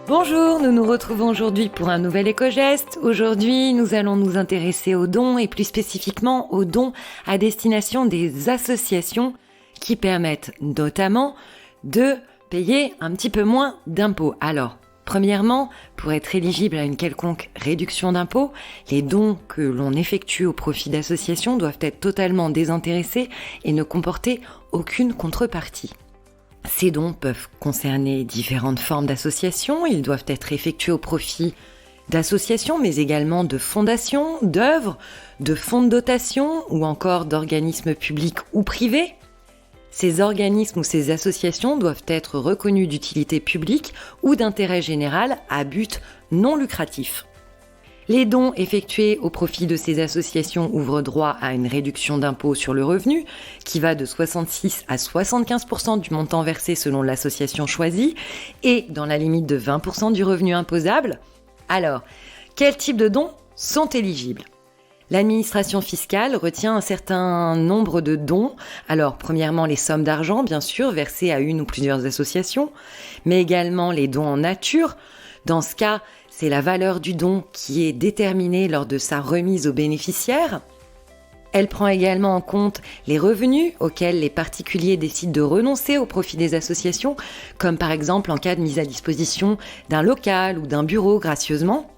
Bonjour, nous nous retrouvons aujourd'hui pour un nouvel éco-geste. Aujourd'hui, nous allons nous intéresser aux dons et plus spécifiquement aux dons à destination des associations qui permettent notamment de payer un petit peu moins d'impôts. Alors, premièrement, pour être éligible à une quelconque réduction d'impôts, les dons que l'on effectue au profit d'associations doivent être totalement désintéressés et ne comporter aucune contrepartie. Ces dons peuvent concerner différentes formes d'associations, ils doivent être effectués au profit d'associations, mais également de fondations, d'œuvres, de fonds de dotation ou encore d'organismes publics ou privés. Ces organismes ou ces associations doivent être reconnus d'utilité publique ou d'intérêt général à but non lucratif. Les dons effectués au profit de ces associations ouvrent droit à une réduction d'impôt sur le revenu qui va de 66 à 75% du montant versé selon l'association choisie et dans la limite de 20% du revenu imposable. Alors, quels types de dons sont éligibles ? L'administration fiscale retient un certain nombre de dons. Alors, premièrement, les sommes d'argent, bien sûr, versées à une ou plusieurs associations, mais également les dons en nature. Dans ce cas, c'est la valeur du don qui est déterminée lors de sa remise aux bénéficiaires. Elle prend également en compte les revenus auxquels les particuliers décident de renoncer au profit des associations, comme par exemple en cas de mise à disposition d'un local ou d'un bureau gracieusement,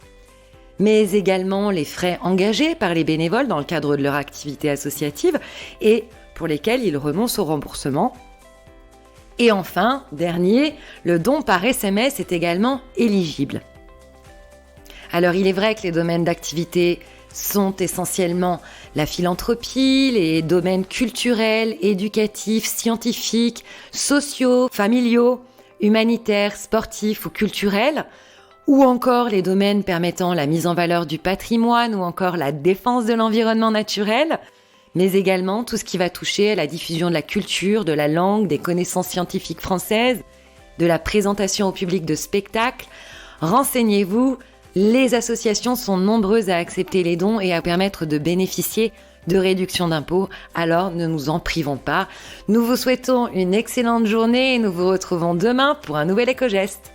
mais également les frais engagés par les bénévoles dans le cadre de leur activité associative et pour lesquels ils renoncent au remboursement. Et enfin, dernier, le don par SMS est également éligible. Alors il est vrai que les domaines d'activité sont essentiellement la philanthropie, les domaines culturels, éducatifs, scientifiques, sociaux, familiaux, humanitaires, sportifs ou culturels, ou encore les domaines permettant la mise en valeur du patrimoine ou encore la défense de l'environnement naturel, mais également tout ce qui va toucher à la diffusion de la culture, de la langue, des connaissances scientifiques françaises, de la présentation au public de spectacles. Renseignez-vous, les associations sont nombreuses à accepter les dons et à permettre de bénéficier de réductions d'impôts, alors ne nous en privons pas. Nous vous souhaitons une excellente journée et nous vous retrouvons demain pour un nouvel éco-geste.